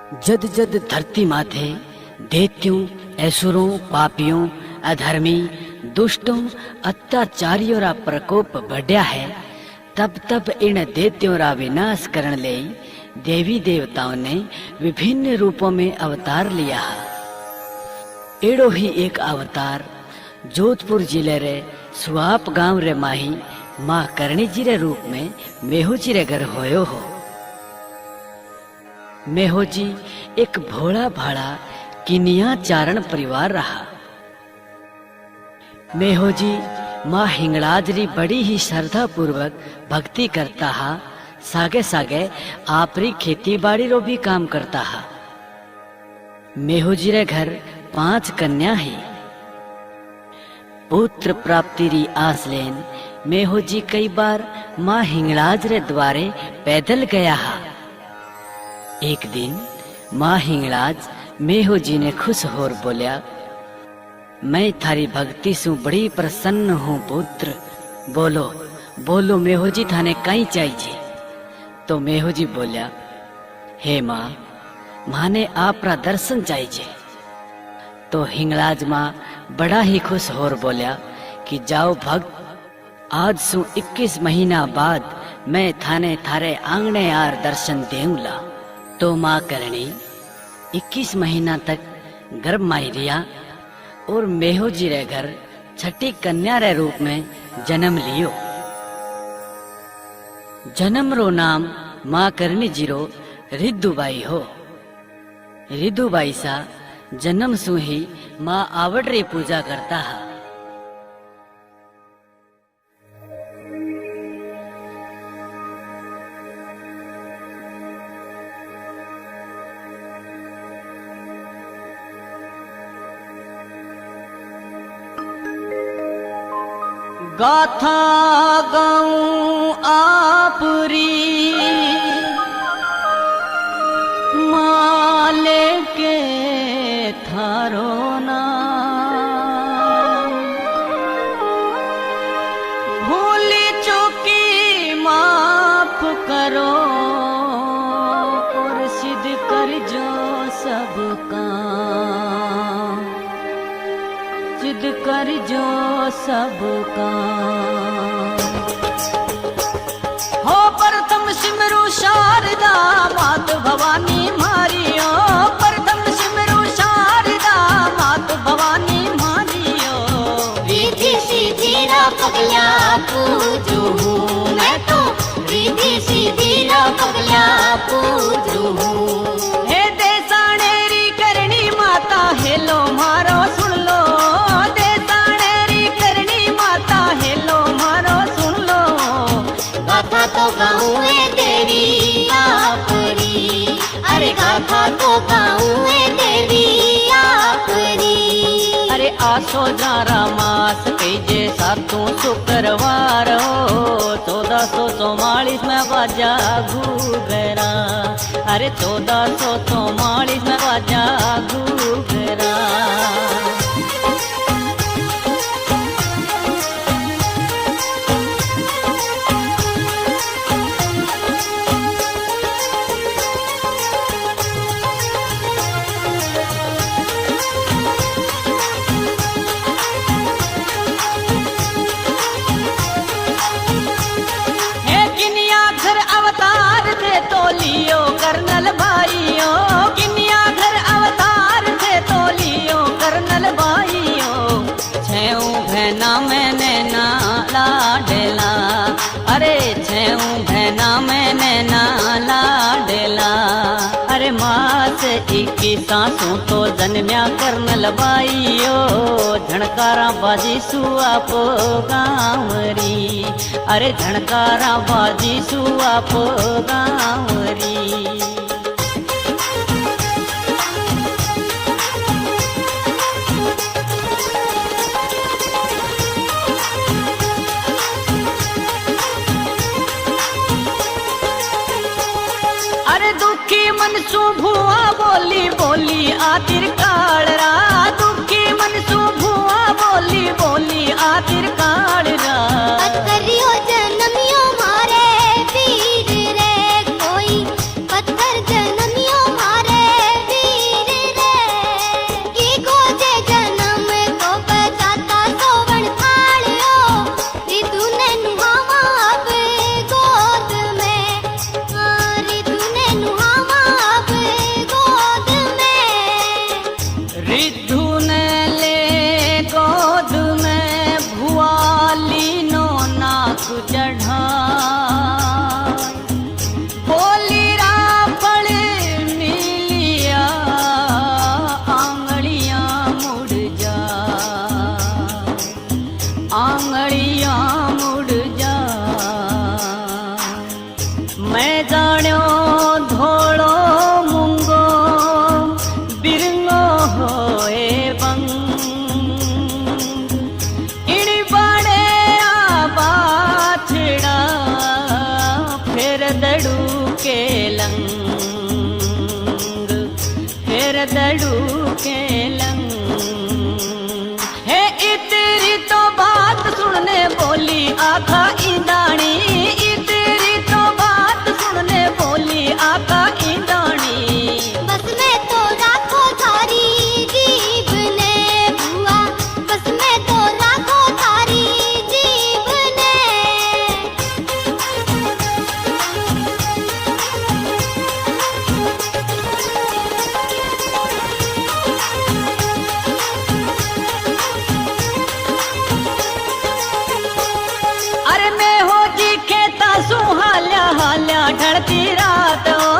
जद जद धरती माथे दैत्यों, असुरों, पापियों, अधर्मी, दुष्टों, अत्याचारियों रा प्रकोप बढ़िया है, तब तब इन दैत्यों रा विनाश करने ले देवी देवताओं ने विभिन्न रूपों में अवतार लिया। एड़ो ही एक अवतार जोधपुर जिले रे सुहाप गांव रे माही माँ करणी जी रे रूप में मेहू जी रे घर होयो हो। मेहो जी एक भोला भाड़ा किनिया चारण परिवार रहा। मेहो जी माँ हिंगलाज री बड़ी ही श्रद्धा पूर्वक भक्ति करता हा। सागे सागे आपरी खेती बाड़ी रो भी काम करता हा। मेहो जी रे घर 5 कन्या ही। पुत्र प्राप्ति री आस लेन मेहो जी कई बार माँ हिंगलाज रे द्वारे पैदल गया हा। एक दिन माँ हिंगलाज मेहो जी ने खुश होर बोलिया, मैं थारी भक्ति सु बड़ी प्रसन्न हूँ पुत्र। बोलो बोलो मेहो जी थाने कहीं चाहिए। तो मेहो जी बोलिया, हे माँ, माने आपरा दर्शन चाहिए। तो हिंगलाज माँ बड़ा ही खुश होर बोलिया कि जाओ भक्त, आज सु 21 महीना बाद मैं थाने थारे आंगने यार दर्शन देऊला। तो माँ करणी 21 महीना तक गर्भ माई रिया और मेहो जी रे घर छठी कन्या रे रूप में जन्म लियो। जन्म रो नाम माँ करणी जी रो रिद्धुबाई हो। रिद्धुबाई सा जन्म सु ही माँ आवड़ री पूजा करता है। गाथा गाऊं आपरी माले के थारो नाम, भूली चूकी माफ करो और सिद्ध कर जो सब काम, सिद्ध कर जो सब काम। हो प्रथम सिमरु शारदा मात भवानी मारियो, प्रथम सिमरु शारदा मात भवानी मारियो। रिद्धि सिद्धि रा पगला पूजू हूँ मैं तो, रिद्धि सिद्धि रा पगला पूजू हूँ। हे देसाणेरी करणी माता हेलो मारो सुन लो, गाथा तो गाऊं देवी आपरी, अरे गाथा तो गाऊं देवी आपरी। अरे आसो जारा मास कीजे सातों शुक्रवार हो, 1444 में बाजा घूगरा। अरे 1444 में बाजा घूगरा। कर्नल भाइयों किनिया घर अवतार थे तो लियो कर्नल भाइयों। छेऊ भैना मैंने ना लाडेला, अरे छेऊ भैना मैंने ना लाडेला। अरे मास 21 सासों तो जन्म्या कर्नल भाइयों, झणकारा बाजी सुआप गांवरी। अरे झणकारा बाजी सुआप गांवरी। अरे दुखी मन सु भुआ बोली बोली आतिर कालरा, दुखी मन सु भुआ बोली बोली आतिर कालरा। करियो जन्मियो मारे वीर रे कोई, पत्थर जन्मियो मारे जाण्यो धोलो मुंगो बिरंगो होए बंग इन बड़े बाछड़ा फिर दड़ू के लंग फिर दड़ू के लंग है इतरी तो बात सुनने बोली आखा इंदानी इतरी तो बात सुनने बोली आखा इंदानी बस में तो राखो थारी जीभ ने बुआ बस में तो राखो थारी जीभ ने अरे मैं हो जी खेता सुहाल्या हाल्या ढलती रात ओ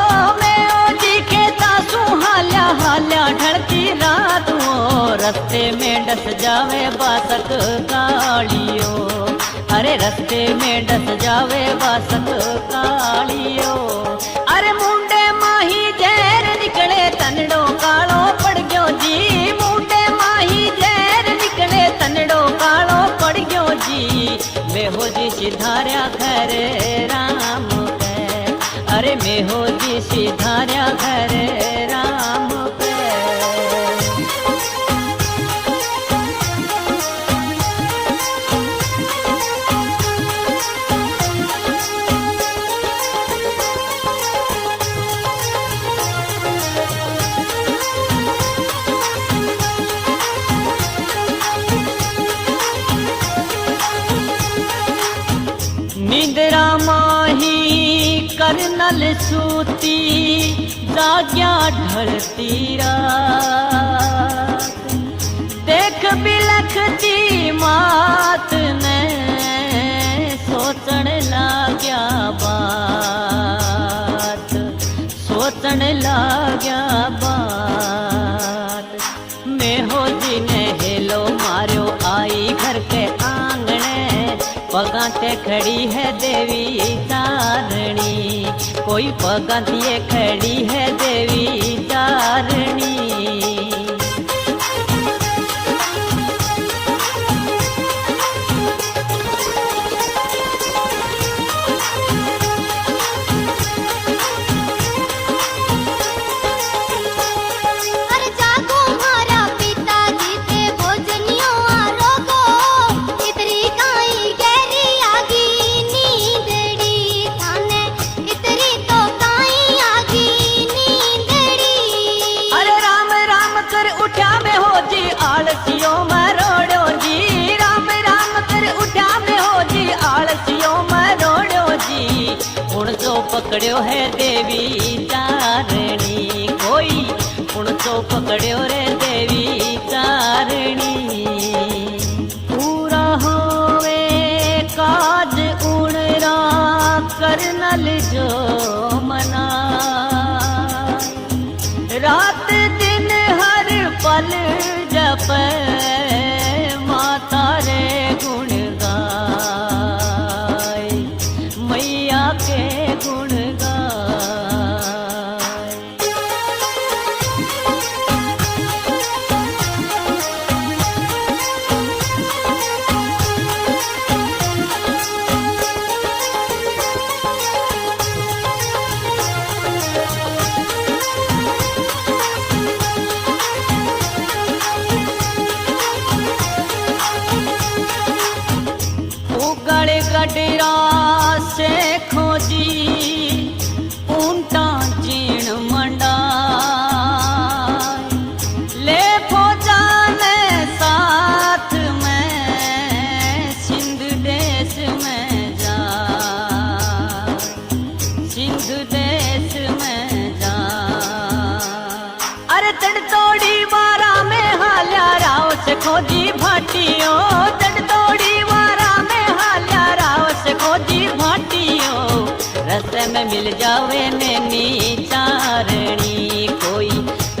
मैं हो जी खेता सुहाल्या हाल्या ढलती रात ओ रस्ते में डस जावे बासक कालियो अरे रस्ते में डस जावे बासक कालियो अरे मुंडे माही जहर निकले तनड़ो कालो पड़ गयो जी मुंडे माही जहर निकले तनड़ो कालो पड़ गयो जी मैं हो जी सिधार्या घर राम के अरे मैं हो जी सिधार्या घर राम के निंद्रा माही करनल सूती जाग्या ढलती रात देख बिलखती मात ने सोचण लाग्या बात सोचण लाग्या बात मैं हो जी ने हेलो मारो आई घर के आंगणे पगाते खड़ी है देवी तारणी कोई पगातिए खड़ी है देवी तारणी अरे जागो मारा पिताजी ते भोजनियो आरोगो इतरी काई गहरी आगी नींदड़ी थाने इतरी तो काई आगी नींदड़ी अरे राम राम कर उठा में हो जी आलसियों मरोड़ो जी राम राम कर उठा में हो जी आलसियों मरोड़ो जी हुण जो पकड़ियो है देवी तारणी कोई हुण जो पकड़ियो रे देवी तारणी पूरा होवे काज उणरा करनल जो मना रात दिन हर पल जप माता रे गुण गाय मैया के गुण गाय उगड़ गडरा से खोजी ऊंटा चीण मंडा ले फौजा ने साथ में सिंध देश में जा सिंध देश में जा अरे तड़तोड़ी वारा में हाल्या राव से खोजी भाटियो तड़तोड़ी वारा में हाल्या राव से खोजी भाटियो रस्ते में मिल जावे नैनी चारणी कोई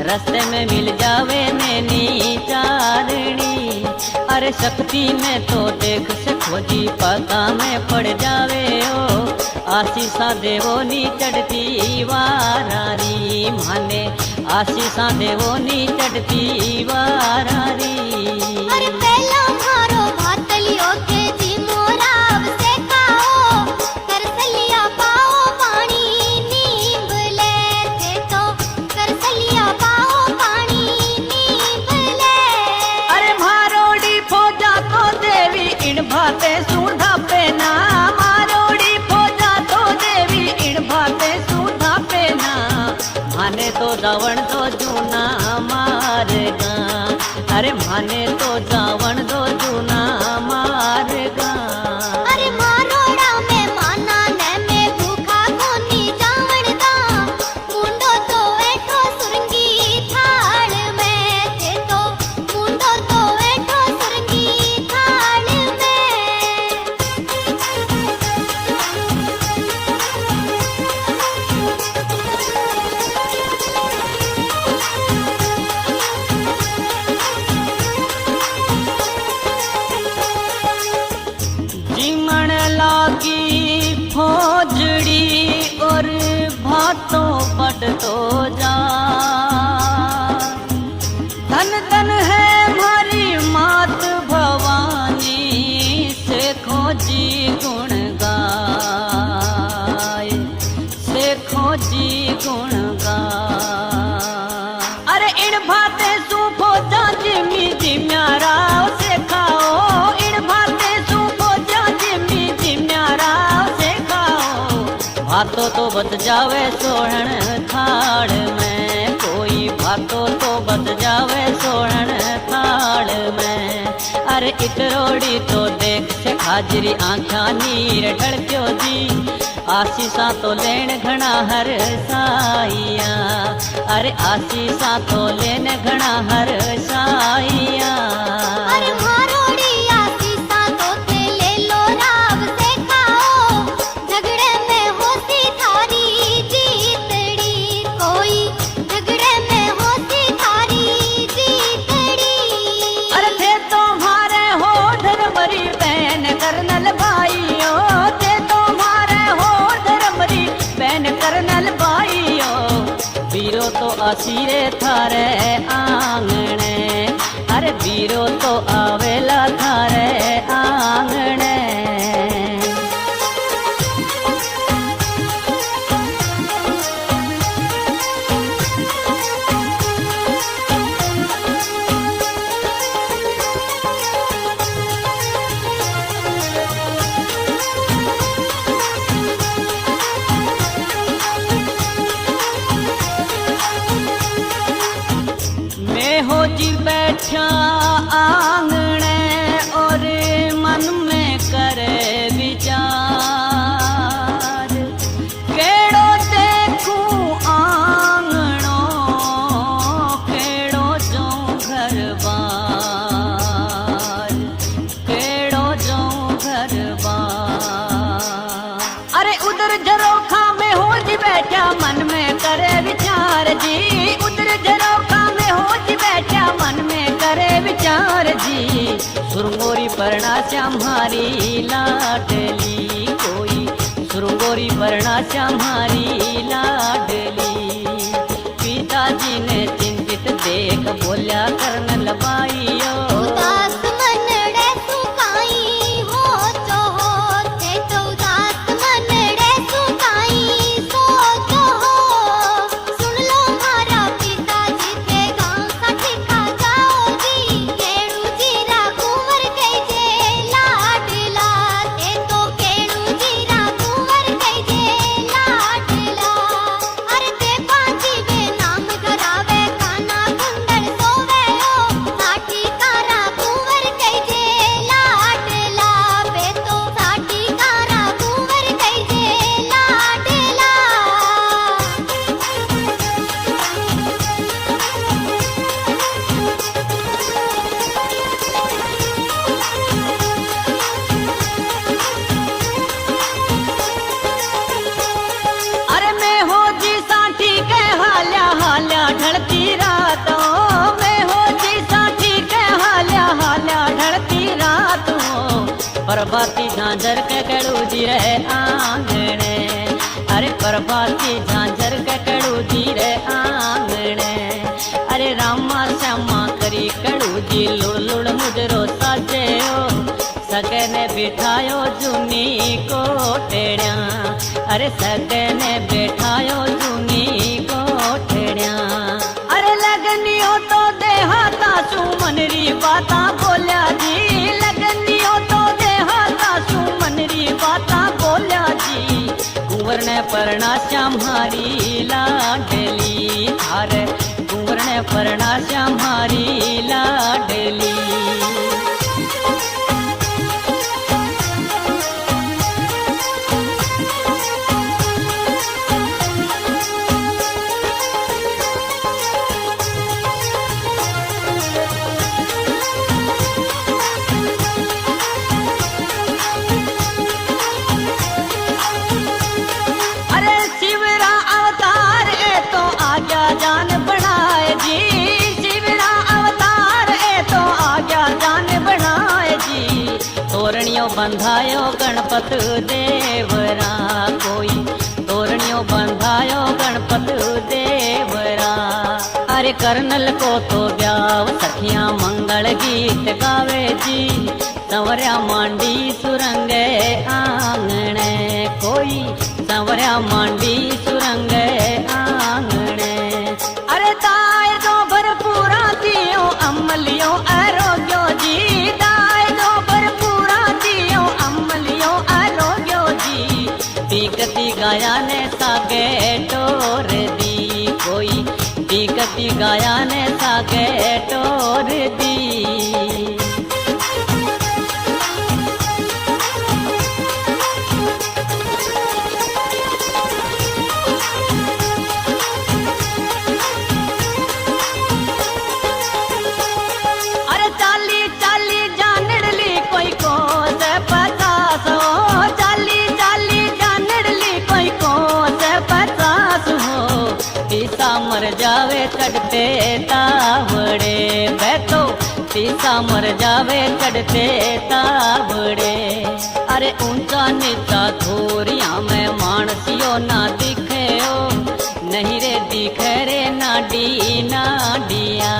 रास्ते में मिल जावे नैनी चारणी। अरे शक्ति में तो देख से खोजी पता में पड़ जावे ओ, आशीषा देवो नी चढ़ती वारारी माने, आशीषा देवो नी चढ़ती वारारी। अरे पहला मारो भातलियो के जी मोराव से खाओ, करसलिया पाओ पानी नींब लेते तो, करसलिया पाओ पानी नींब ले। अरे मारोड़ी फौजा तो देवी इण भाते सूधा पेना, मारोड़ी फौजा तो देवी इण भाते सूधा पेना। माने तो जावण तो जूना मारगा, अरे माने तो जावण तो जूना मारगा। अरे मारोड़ा में माना ने में भूखा कोनी जावण दा, मुंडो तो एठो सुरंगी थाल में थे तो, मुंडो तो एठो सुरंगी थाल जीमण लागी फौजड़ी और भातों बटतो जा। धन धन है हमारी मात भवानी, से खोजी गुण गाय, से खोजी गुण गाय। अरे इण भाते सू खोजा जिमी जिम्यारा से खाओ, इण भाते सू खोजा जिमी जिम्यारा से खाओ। भातो तो बच जावे सोहण थाल में, कोई भातो तो बच जावे सोहण थाल में। अरे इकरोड़ी तो देख से हाजरी आँखा नीर ढड़क्यो जी, आशीषा तो लेन घना हर साइया। अरे आशीषा तो लेन घना हर साइया। अरे मारोड़ी आशीषा तो ते ले लो राव से खाओ, झगड़े में होती थारी जीतड़ी, कोई झगड़े में होती थारी जीतड़ी। अरे थे तो मारे हो धर्मरी बहन कर्नल भाइयों, थे तो मारे हो धर्मरी बहन कर्नल भाइयों। वीरो तो आसीरे थारे आंगणे, अरे वीरो तो आवेला थारे आंगणे। मैं हो जी बैठा आंगणे और मन में करे विचार, केड़ो देखूं आंगणो, केड़ो जाऊं घर बार, केड़ो जाऊं घर बार। अरे उधर झरोखा में हो जी बैठा मन में करे विचार जी, उधर झरोखा में हो जी बैठा मन में करे विचार जी। सुरंगोरी परना श्यामारी लाडली, कोई सुरंगोरी परना श्यामारी लाडली। पिताजी ने चिंतित देख बोल्या कर्नल बाइयो, उदास मनड़े सुकाई हो तो होते तो, उदास मनड़े सुकाई सो तो हो। सुन लो मारा पिताजी थे गाँव साठी खा जाओ जी, केणु जीरा कुंवर कई जे लाडला थे तो, केणु जीरा कुंवर कई जे लाडला। प्रभाती झांझर कड़ू जी रे आंगणे। अरे रामा श्यामा करी कड़ू जी लुड़ लुड़ मुजरो साजे ओ सगे ने बिठायो जूनी कोठड़िया। अरे सगे ने बिठायो जूनी कोठड़िया। अरे लगनियो तो देहाता सुमनरी बाता बोलिया जी। लगनियो तो देहाता सुमनरी बाता बोलिया जी। कुंवर ने परना श्यामारी लाडली। अरे कुंवर ने परना श्यामारी लाडली। बंधायो गणपत देवरा कोई तोरणियों बंधायो गणपत देवरा। अरे कर्नल को तो ब्याव सखियां मंगल गीत गावे जी। संवरिया मांडी सुरंगे आंगणे कोई संवरिया मांडी सुरंगे आंगणे। अरे दाय दो भरपूरा दियो अमलियो आरोग्यो जी। दाय दो भरपूरा दियो अमलियो आरोग्यो जी। दीकती गाया ने सागे टोर दी कोई दीकती गाया ने सागे टोर दी। मर जावे चढ़ते तावड़े बैठो सीसा मर जावे चढ़ते तावड़े। अरे ऊंचा नीचा धोरिया में मानसियो ना दिखे ओ नहीं रे दिखे रे नाडी नाडिया।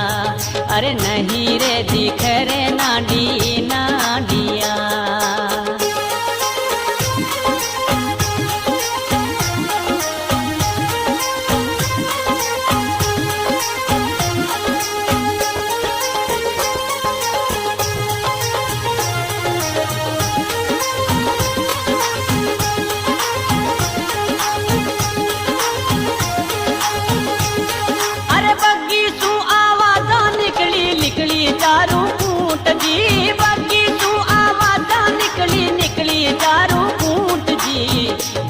अरे नहीं रे दिखे रे नाडी नाडिया।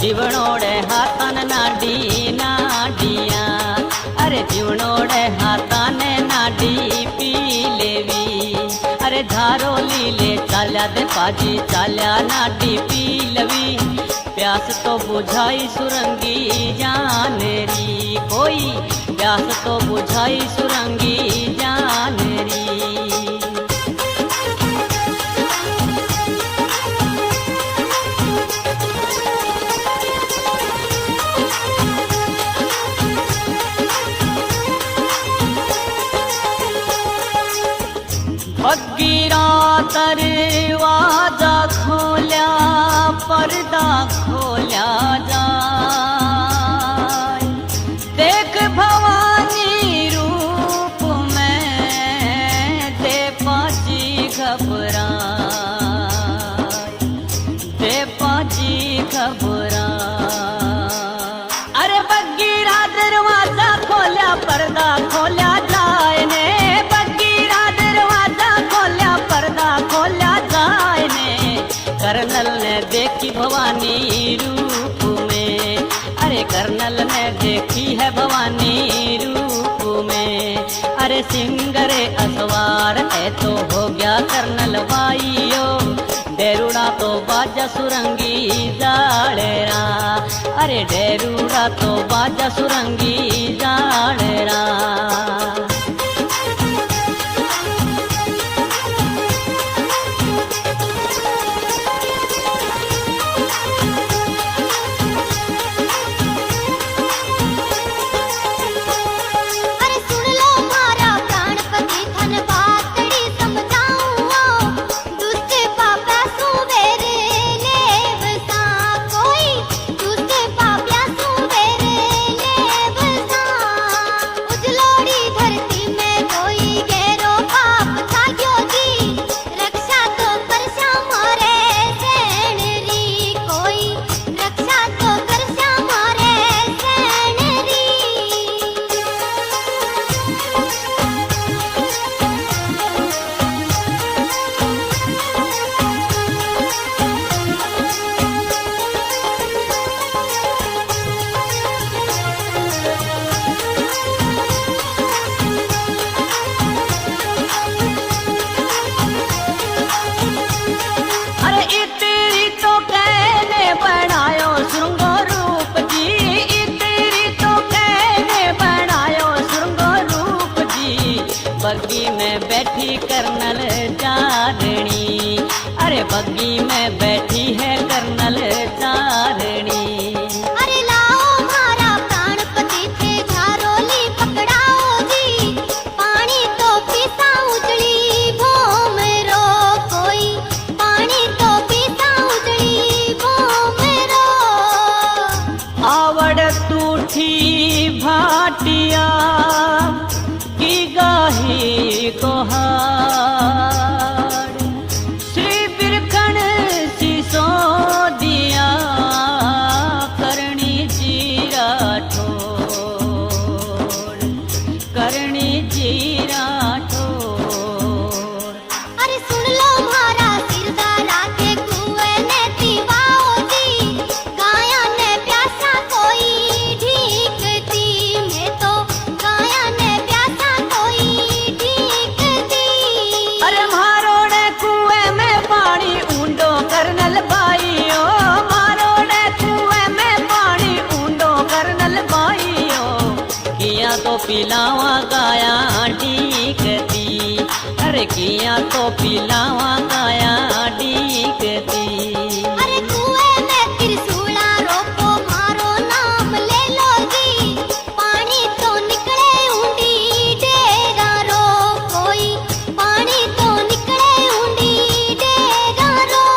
जीवनोड़े हाथन नाडी नाडिया। अरे जीवनोड़े हाथन नाडी पी लेवी। अरे धारो लीले चाल्या दे पाजी चाल्या नाडी पी लवी। प्यास तो बुझाई सुरंगी जानेरी कोई प्यास तो बुझाई सुरंगी जानेरी। बगीरा दरवाजा खोल्या पर्दा खोल्या जाय। देख भवानी रूप में दे पाजी घबराय। दे पाजी घबराय। अरे बगीरा दरवाजा खोल्या पर्दा खोल्या जाय ने। कर्नल ने देखी भवानी रूप में। अरे कर्नल ने देखी है भवानी रूप में। अरे सिंगरे असवार है तो हो गया कर्नल भाइयो। डेरूड़ा तो बाजा सुरंगी जाड़ेरा। अरे डेरूड़ा तो बाजा सुरंगी जाड़ेरा। कर्नल चारणी। अरे बग्गी में बैठी है कर्नल चारणी। अरे लाओ मारा प्राणपति थे झारोली पकड़ाओ जी, पानी तो पीता उजड़ी भोमरो कोई, पानी तो पीता उजड़ी भोमरो। आवड़ टूठी भाटिया की गाही कोहार, श्री बिरखण सीसो दिया करणी जी राठौर, करणी जी राठौर। अरे सुन लो मारा सिरदारा के कुएं ने दीवाओ जी, गाया ने प्यासा कोई ढीक दी, मैं तो गाया ने प्यासा कोई ढीक दी। अरे मारोड़े कुएं में पानी ऊंडो कर्नल भाइयो, मारोड़े कुएं में पानी ऊंडो कर्नल भाइयो। किया तो पिलावा गाया डीकती, अरे किया तो पिलावा गाया डीकती। अरे कुएं में त्रिशूला रोको मारो नाम ले लो जी, पानी तो निकले ऊंडी डेरा रो कोई, पानी तो निकले ऊंडी डेरा रो।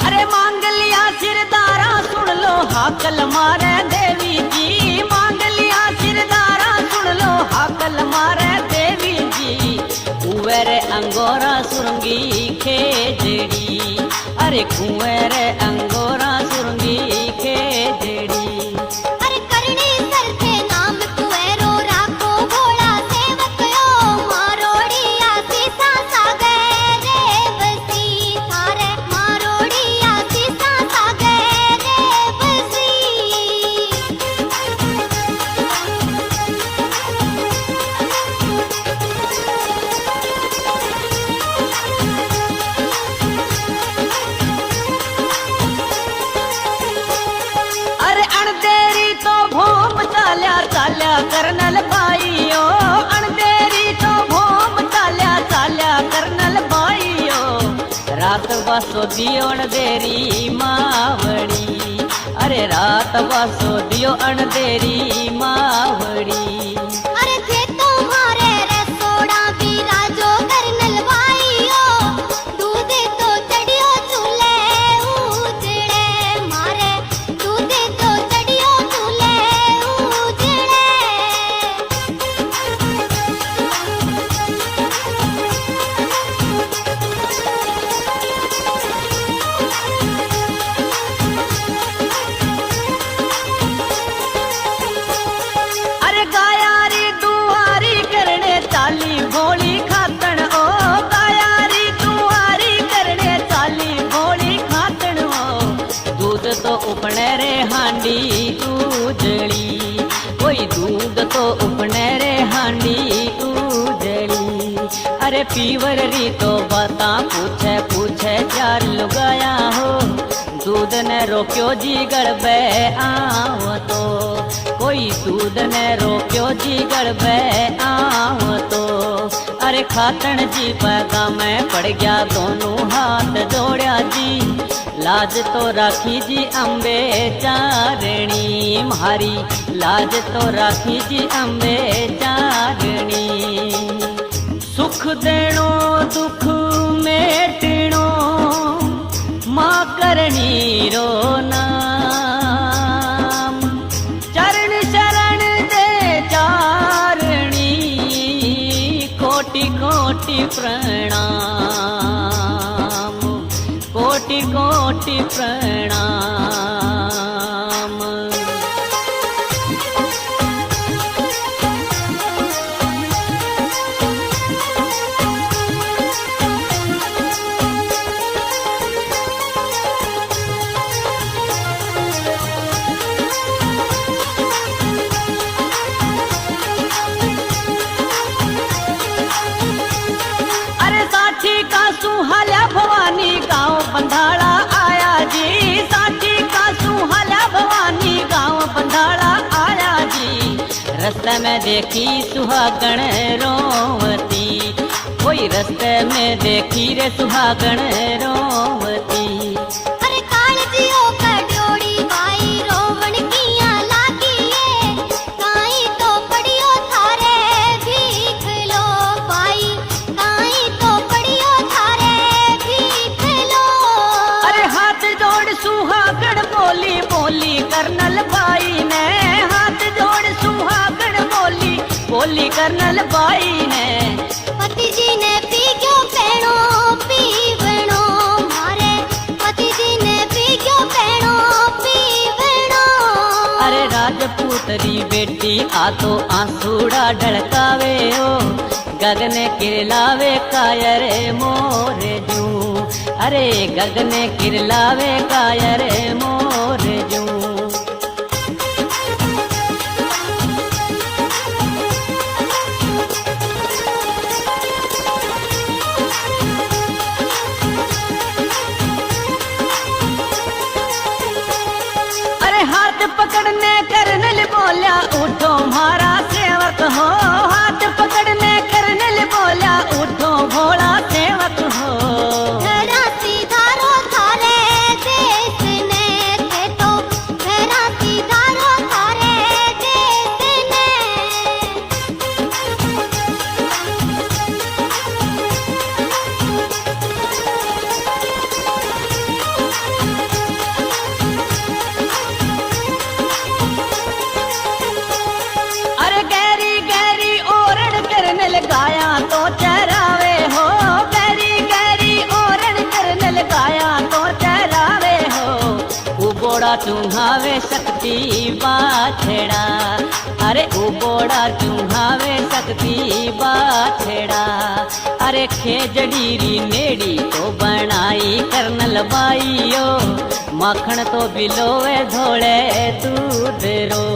अरे मांग लिया सिरदारा सुन लो हाकल मारे देवी जी, मांग लिया सिरदारा सुन लो हाकल मारे देवी जी। कुंवर अंगोरा सुरंगी खेजड़ी, अरे कुंवर अंगोरा सुरंगी खेजड़ी। अरे करणी सर थे नाम कुएरो राखो भोला सेवक यो, मारोड़िया सीसा सागे रे बसी थारे, मारोड़िया सीसा सागे रे बसी। अरे अणदेरी तो भोम चाल्या चाल्या कर्नल भाइयो, अणदेरी तो भोम चाल्या चाल्या कर्नल भाइयो। रात बसो दियो अणदेरी मावड़ी, अरे रात बसो दियो अणदेरी मावड़ी। अरे थे तुम्हारे रसोड़ा भी राजो कर्नल भाइयो, दूध तो चढ़ियो चूल्हे उजड़े मारे, दूध तो चढ़ियो चूल्हे उजड़े। अरे गायारी दुआरी करने चाली भोली खातन ओ, गायारी दुआरी करने चाली भोली खातन ओ। दूध तो उपने रे हांडी उजड़ी, कोई दूध तो उपने रे हांडी उजड़ी। अरे पीवर री तो बाता पूछे पूछे चार लुगाया हो, दूध ने रोक्यो जी गड़बे आव तो, कोई दूध ने रोक्यो जी गड़बे आव तो। अरे खातन जी पैगा में पड़ गया दोनों हाथ जोड़या जी, लाज तो राखी जी अम्बे चारणी म्हारी, लाज तो राखी जी अम्बे चारणी। सुख देणो दुख मेटणो मां करणी रो नाम, चरण शरण दे चारणी कोटि कोटि प्रणाम, कोटि कोटि प्रणाम। बंधाड़ा आया जी, साठी का सुहाल्या भवानी गाँव बंधाड़ा आया जी। रास्ते में देखी सुहागण रोवती, कोई रास्ते में देखी रे सुहागण रोवती। अरे कालजियो कड्योड़ी बाई रोवण किया लागी, काई तो पड़ियो थारे भीख लो बाई, काई तो पड़ियो थारे भीख लो। अरे हाथ जोड़ सुहागण बोली बोली कर्नल बाई ने, हाथ जोड़ सुहागण बोली बोली कर्नल बाई ने। पति जी ने पी गयो पेणो पीवणो मारे, पति जी ने पी गयो पेणो पीवणो। अरे राजपूतरी बेटी आ तो आंसूड़ा ढड़कावे ओ, गगने किरलावे कायर मोरे जू। अरे गगने किरलावे कायर मोरे जू। अरे हाथ पकड़ने कर्नल बोला उठो मारा सेवक हो, हाथ पकड़ने कर्नल बोला उठो भोला सेवक हो। घरा सीधारो थारे देश ने थे तो, घरा सीधारो थारे देश ने। अरे गहरी गहरी ओरण कर्नल गाया तो चरावे हो, गहरी गहरी ओरण कर्नल गाया तो चरावे हो। उबोड़ा चूहावे शक्ति बाछड़ा, अरे उबोड़ा चूहावे शक्ति बाछड़ा। अरे खेजड़ीरी नेड़ी तो बनाई कर्नल बाईयो, माखण तो बिलोवे धोले दूध रो।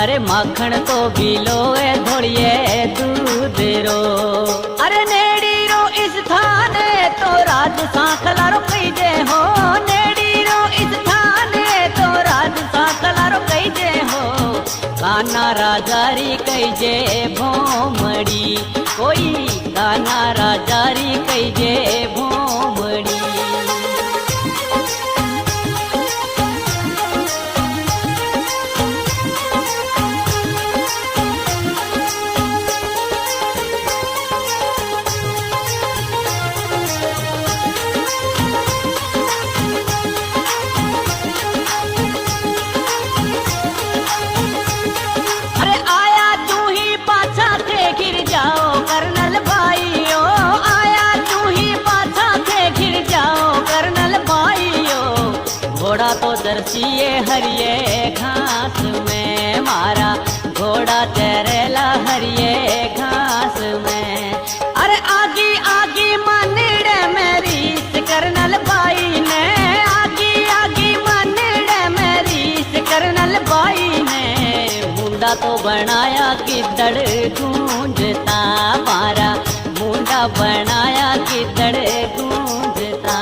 अरे माखण तो बिलोवे धोड़िए दूध रो। अरे नेड़ी रो इस थाने तो राज सांखला रो कई जे हो, नेड़ी रो इस थाने तो राज सांखला रो कई जे हो। काना राजारी कई जे भोमड़ी, कोई काना राजारी कई जे भोमड़ी। अरे आया तू ही पाछा थे गिर जाओ कर्नल भाइयो, आया तू ही पाछा थे गिर जाओ कर्नल भाइयो। घोड़ा तो दर्शिए हरिये घास में, मारा घोड़ा चरेला हरिये घास में। अरे आगी आगी मानड़े मेरी कर्नल भाई ने, आगी आगी मानड़े मेरी कर्नल भाई ने। मुंडा तो बनाया गिद्दड़ गूंजता, मारा मुंडा बनाया गिद्दड़ गूंजता।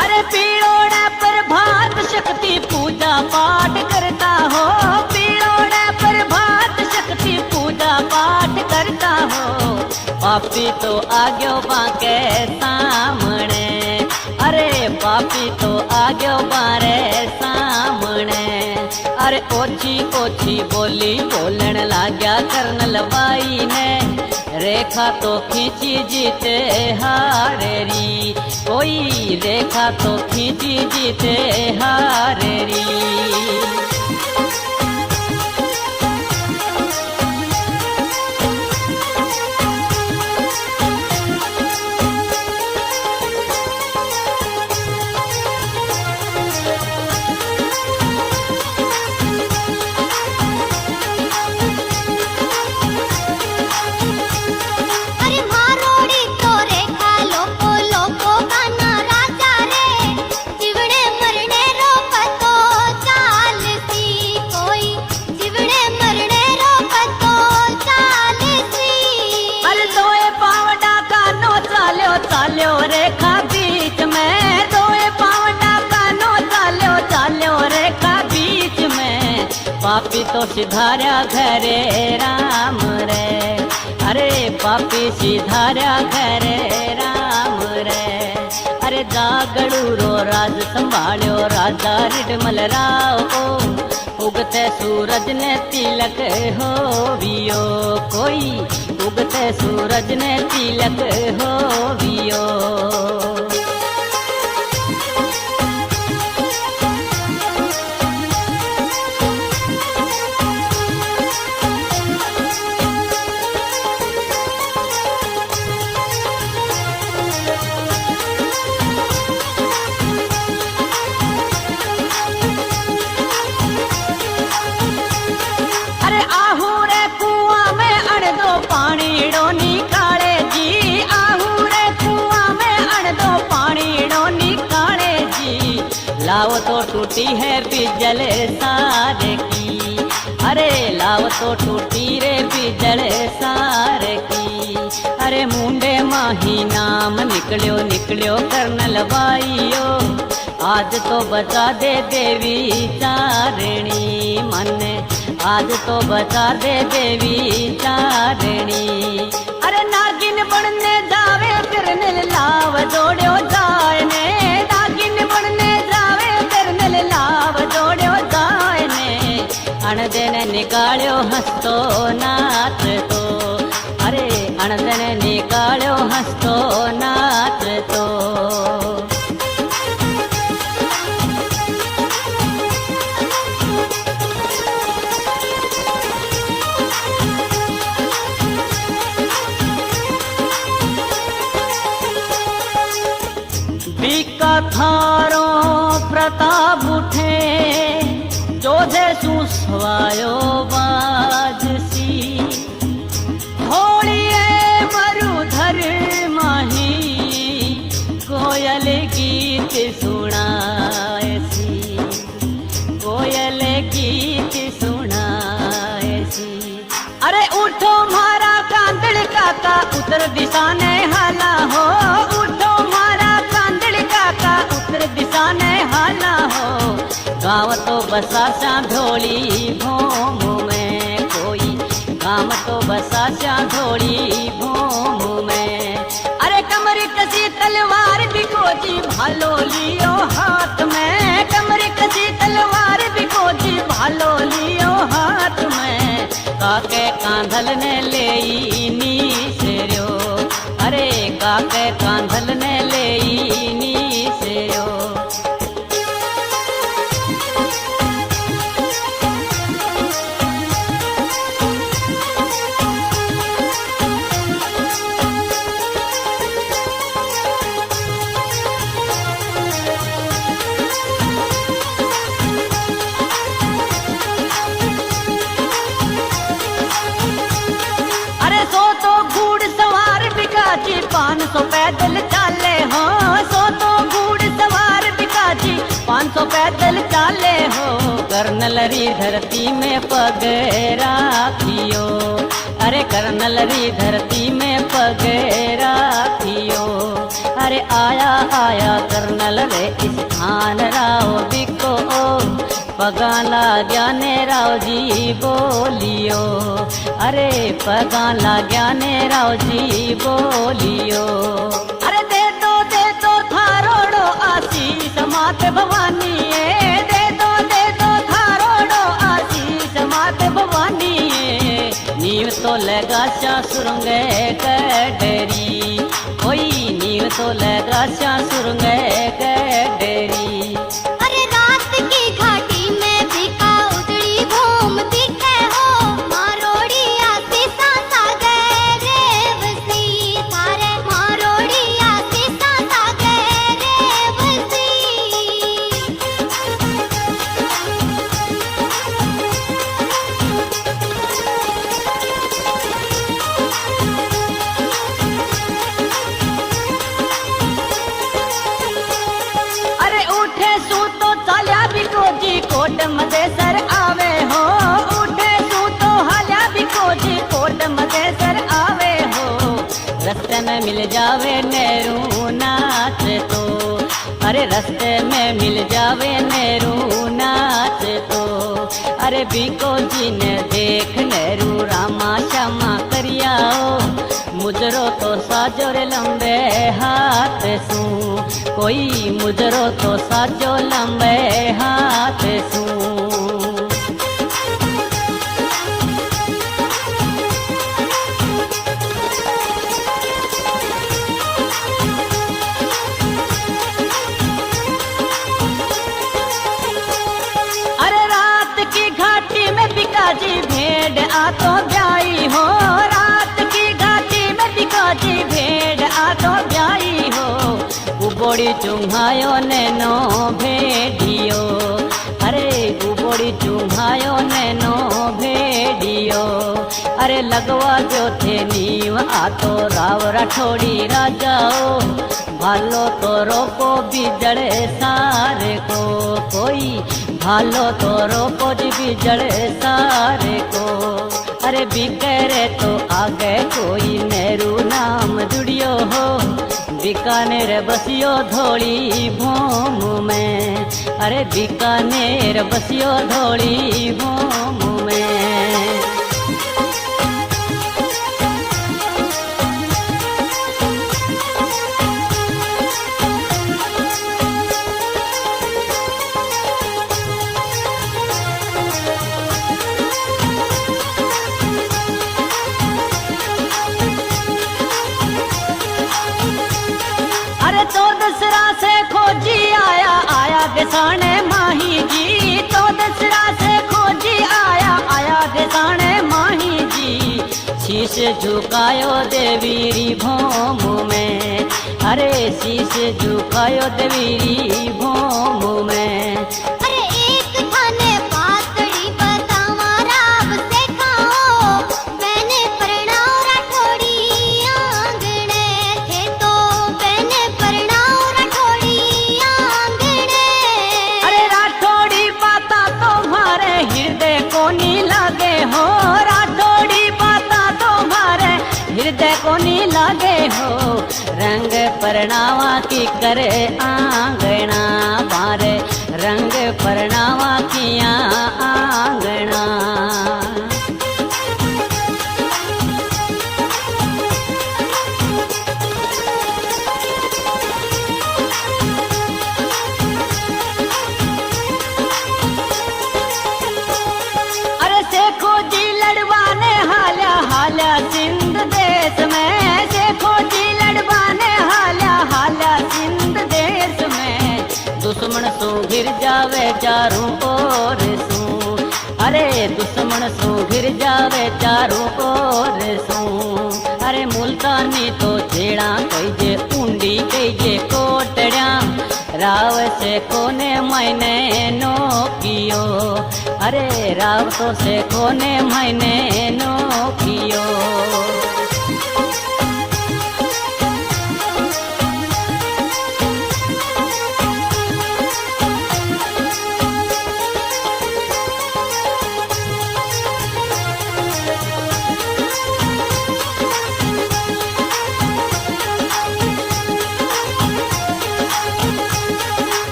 अरे पीड़ोड़ा पर भात शक्ति पूजा पाठ करता हो, पीड़ोड़ा पर भात शक्ति पूजा पाठ करता हो। पापी तो आग्यो बाके सामने, अरे पापी तो आग्यो बारे सामने। अरे ओछी ओछी बोली बोलन लाग्या कर्नल बाई ने, रेखा तो खींची जीते हारेरी, कोई रेखा तो खींची जीते हारेरी। अरे मारोड़ी तो रेखा लोको लोको काना राजा रे, जीवन पापी तो सिधार्या घरे राम रे, अरे पापी सिधार्या घरे राम रे। अरे जागड़ू रो राज संभाल्यो राजा रिडमल राव, उगते सूरज ने तिलक होवियो कोई, उगते सूरज ने तिलक होवियो। लाव तो टूटी है बिजल सारे की, अरे लाव तो टूटी रे बिजल सारे की। अरे मुंडे माही नाम निकलियो निकलियो कर्नल बाइयो, आज तो बचा दे देवी चारणी मन, आज तो बचा दे देवी चारणी। अरे नागिन बनने जावे कर्नल लाव जोड़ियो जाए ने, नागिन बनने जावे कर्नल लाव जोड़ियो जाए ने। अणदन निकाल्यो हंसतो नाच तो, अरे अणदन निकाल्यो हंसतो नाच तो। बीका थारो प्रताप उठे, जोधे सुसवायो बाजसी। होलिए मरुधर माही, कोयल गीत सुनाएसी, कोयल गीत सुनाएसी। अरे उठो मारा कांदड़ काका, उत्तर दिशा ने हाला हो, उठो मारा कांदड़ काका, उत्तर दिशा ने हाला हो। गाँव तो बसा श्यामढोली भूम में कोई, गाँव तो बसा श्यामढोली भूम में। अरे कमर कसी तलवार बिकोजी भालो लियो हाथ में, कमर कसी तलवार बिकोजी भालो लियो हाथ में। काके कांधल ने लेई नीसर्यो, अरे काके कांधल ने लेई नीसर्यो। बिकाजी 500 पैदल चाले हो, सो तो घूड़ सवार बिकाजी 500 पैदल चाले हो। कर्नल री धरती में पग राखियो, अरे कर्नल री धरती में पग राखियो। अरे आया आया कर्नल रे स्थान राव बिको, पगाला ज्ञाने राव जी बोलियो, अरे पगाला ज्ञाने राव जी बोलियो। अरे दे दो थारोड़ो आशीष मात भवानी, दे दो थारोड़ो आशीष मात भवानी। नीव तो लगा श्या सुरंगे गडरी, कोई नीव तो लगा श्या सुरंगे गडरी। कोट मदेसर आवे हो, उठे तू तो हाल्या बिकोजी कोट मदेसर आवे हो। रस्ते में मिल जावे नेहरू नाच तो, अरे रस्ते में मिल जावे नेहरू नाच तो। अरे बीको जी ने देख नेरू रामा श्यामा करियाओ मुजरो तो साजो रे लंबे हाथ सू कोई मुजरो तो साजो लंबे हाथ सू जी भेड़ आ तो ब्याई हो रात की घाटी में बिकाजी भेड़ आ तो ब्याई हो उबोड़ी चुंघायो नैनो भेड़ियो अरे उबोड़ी चुंघायो नैनो भेड़ियो अरे लगवा जो थे नीव आ तो राव राठौड़ी राजाओ भालो तो रोको बिजड़े सारे को कोई भालो तो रोको जी बिजड़े सारे को अरे बिकरे तो आगे कोई नेहरू नाम जुड़ियो हो बीकानेर बसियो धोड़ी भूम में अरे बीकानेर बसियो धोड़ी भूम में तो दसरा से खोजी आया आया दिसाने माही जी तो दसरा से खोजी आया आया दिसाने माही जी शीश झुकायो देवीरी भूम में अरे शीश झुकायो देवीरी भूम में अरे एक थाने पातड़ी बतावा राव से खाओ मैंने परणाव राठौड़ी आंगणे थे तो मैंने परणाव राठौड़ी आंगणे अरे राठौड़ी बाता तुम्हारे हृदय को नी लगे हो राठौड़ी बाता तुम्हारे हृदय को नी लगे हो रंग परणावा की करे आंगना बारे रंग परणावा किया आंगना अरे सेखो जी लड़वाने हाल्या हाल्या सिंध देश में सेखो जी लड़वाने हाल्या हाल्या सिंध देश में दुश्मन सो घिर जावे चारों ओर सू अरे दुश्मन सो घिर जावे चारों ओर सू अरे मुल्तानी तो छेड़ा कईजे ऊंडी कईजे कोटड़ा राव से कोने मैंने नो कियो अरे राव तो से कोने मैंने नो कियो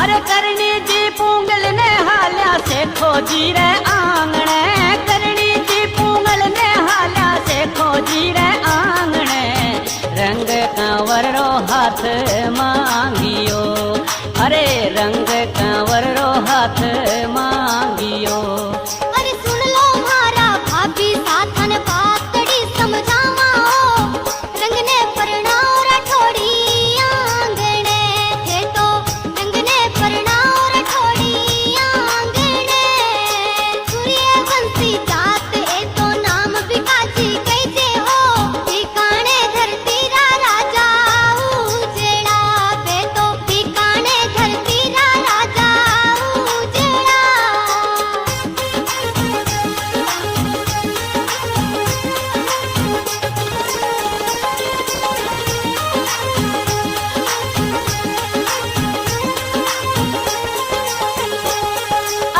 अरे करनी जी पूंगल ने हाल्या सेखो जी रे आंगणे करनी जी पूंगल ने हाल्या सेखो जी रे आंगणे रंग कंवर रो हाथ मांगियो अरे रंग कंवर रो हाथ मांगियो अरे सुन लो मारा भाभी साथन पातड़ी समझावाओ रंगने परणाव राठौड़ी आंगणे थे तो रंगने परणाव राठौड़ी आंगणे सूर्यवंशी जात ए तो नाम बिकाजी कैसे हो ठिकाने धरती रा राजा उजेड़ा पे तो ठिकाने धरती रा राजा उजेड़ा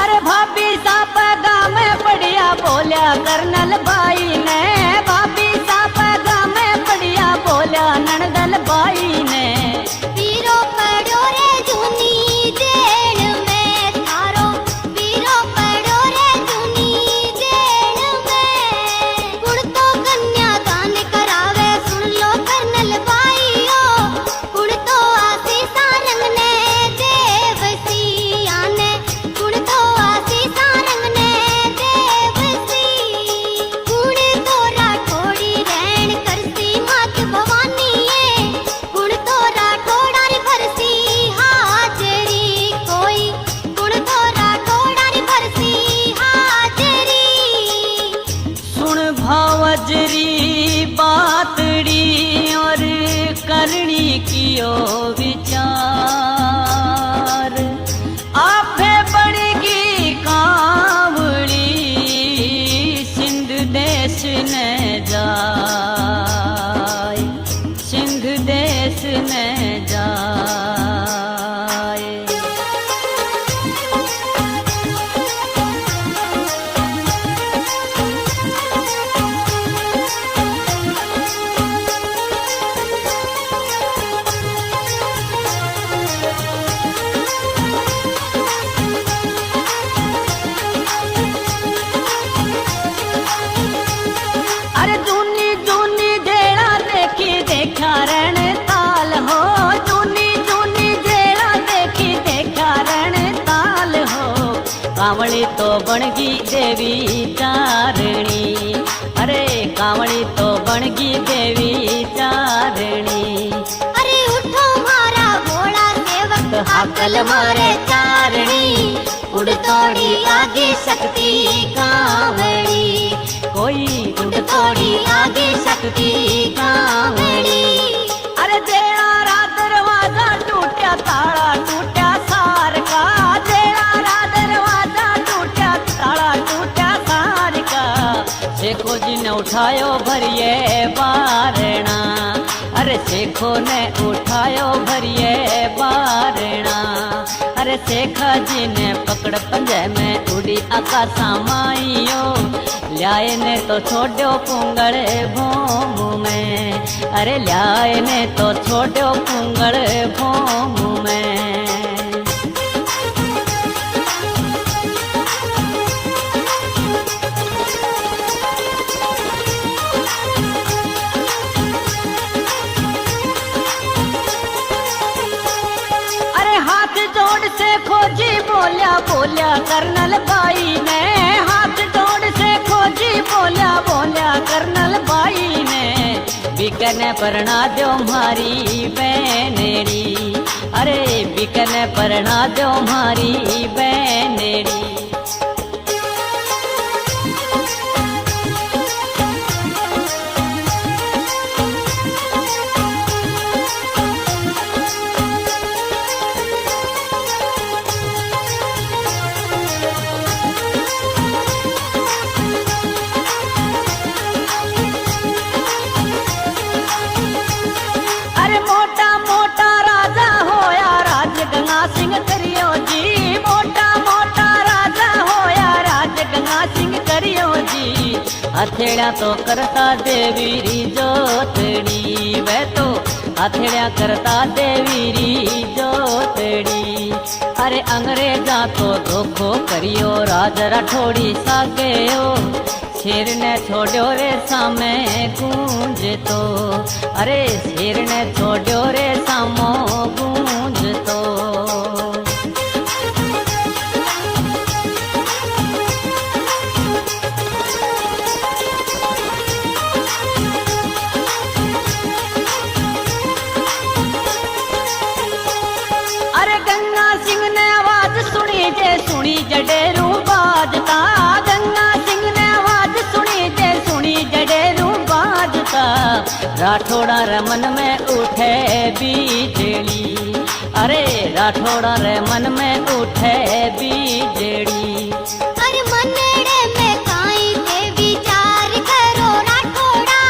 अरे भाभी साहब गाँव में बढ़िया बोलिया कर्नल बाई ने भाभी साहब गाँव में बढ़िया बोलिया नंदल बाई ने पीरो पड़ो रे जूनी जेड़ में थारो पीरो पड़ो रे जूनी कांवड़ी तो बनगी देवी चारणी। अरे कांवड़ी तो बनगी देवी चारणी। अरे उठो मारा भोला सेवक हाकल मारे चारणी। उड़ तोड़ी आगे शक्ति कांवड़ी। कोई उड़ तोड़ी आगे शक्ति कांवड़ी। अरे देड़ा रा दरवाजा टूटा ताला टूटा सार का। देड़ा रा दरवाजा टूटा ताला टूटा सार का। शेखो जी ने उठायो भरिए बारणा। अरे शेखो ने उठायो भरिए बारणा। अरे शेखा जी ने पकड़ पंजे में उड़ी आकाशा माइयो। ल्याए ने तो छोड़ो पुंगड़ भूम में। अरे ल्याए ने तो छोड़ो पुंगड़ भूम में। से खोजी बोलिया बोलिया कर्नल भाई ने। हाथ जोड़ से खोजी बोलिया बोलिया कर्नल भाई ने। बिकने परना दो मारी बहनेरी। अरे बिकने परना दो मारी बहनेरी। हथेड़ा तो करता देवी री जोतड़ी। वे तो हथेड़ा करता देवी री जोतड़ी। अरे अंग्रेजा तो धोखो करियो राज राठौड़ी सागेयो। शेर ने छोड़ो रे सामे गूंज तो। अरे शेर ने छोड़ो रे सामो गूंज तो। सुनी जडेरू बाजता। गंगा सिंह ने आवाज सुनी जे सुनी जडेरू बाजता। राठौड़ा रे मन में उठे बीजड़ी। अरे राठौड़ा रे मन में उठे बीजड़ी। अरे मनड़े में काई के विचार करो राठौड़ा।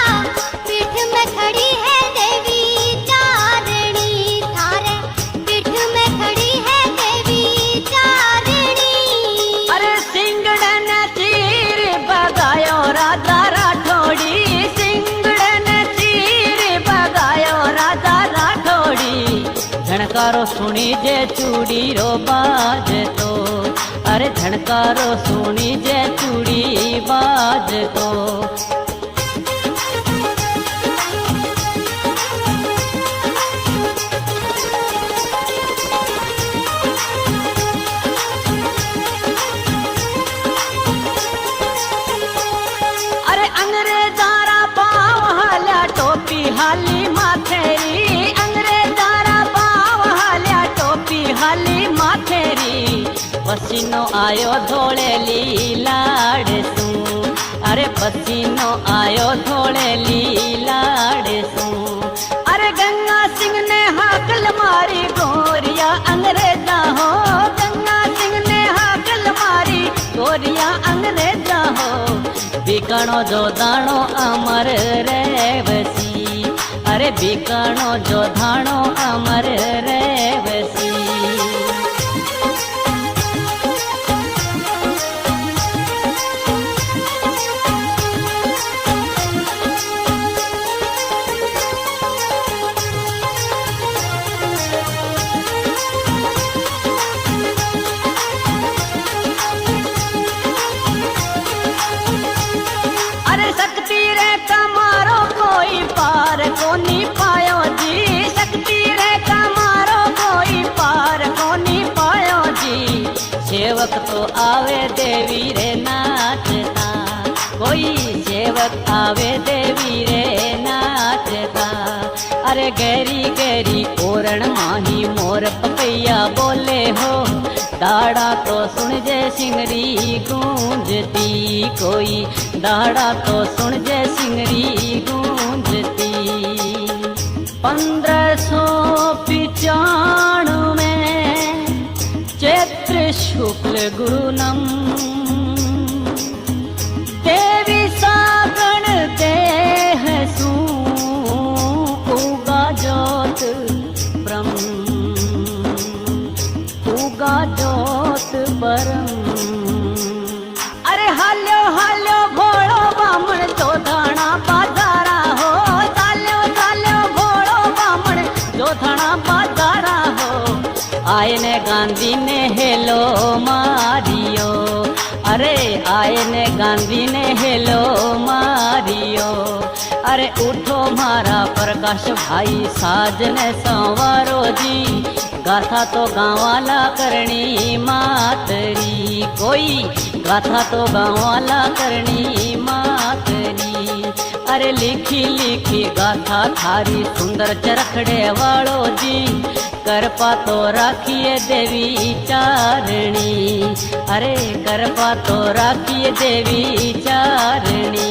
पीठ में खड़ी है देवी चारणी। थारे पीठ में खड़ी है देवी चारणी। अरे सिंगड़े ने तीर बगायो राजा राठौड़ी। सिंगड़े ने तीर बगायो राजा राठौड़ी। झणकारो सुनी जे चूड़ी रो बाज तो। अरे झणकारो सुनी जे चूड़ी बाज तो। अरे अंग्रेजारा पाव हाल्या टोपी हाली माथेरी। अंग्रेजारा पाव हाल्या टोपी हाली माथेरी। पसीनो आयो धोळेली लाडसू। अरे पसीनो आयो धोळेली लाडसू। अरे गंगा सिंह ने हाकल मारी गोरिया अंग्रेजा हो। गंगा सिंह ने हाकल मारी गोरिया अंग्रेजा हो। बीकाणो जो दाणो अमर रेवसी। अरे बीकाणो जो दाणो अमर रेवसी। कोनी पायो जी। शक्ति रे का मारो कोई सेवक तो आवे देवी रे नाचता, कोई सेवक आवे देवी रे नाचता। अरे गहरी गहरी ओरण माही मोर पपैया बोले हो, दाड़ा तो सुन जे सिंगरी गूंजती, कोई दाड़ा तो सुन जे सिंगरी गूंजती। 1595 में चैत्र शुक्ल गुरुनम, देवी सागण देह सू उगा जोत ब्रह्म, उगा जोत परम। अरे हाल्यो हाल्यो भोळो बामण जो धाणा बाजारा हो, चाल्यो चाल्यो भोळो बामण जो धाणा बाजारा हो। आए ने गांधी ने हेलो मारियो, अरे आए ने गांधी ने हेलो मारियो। अरे उठो मारा प्रकाश भाई साज ने संवारो जी, गाथा तो गाँवाला करनी मातरी, कोई गाथा तो गाँवाला करनी मातरी। अरे लिखी लिखी गाथा थारी सुंदर चरखड़े वालो जी, करपा तो राखिए देवी चारणी, अरे करपा तो राखिए देवी चारणी।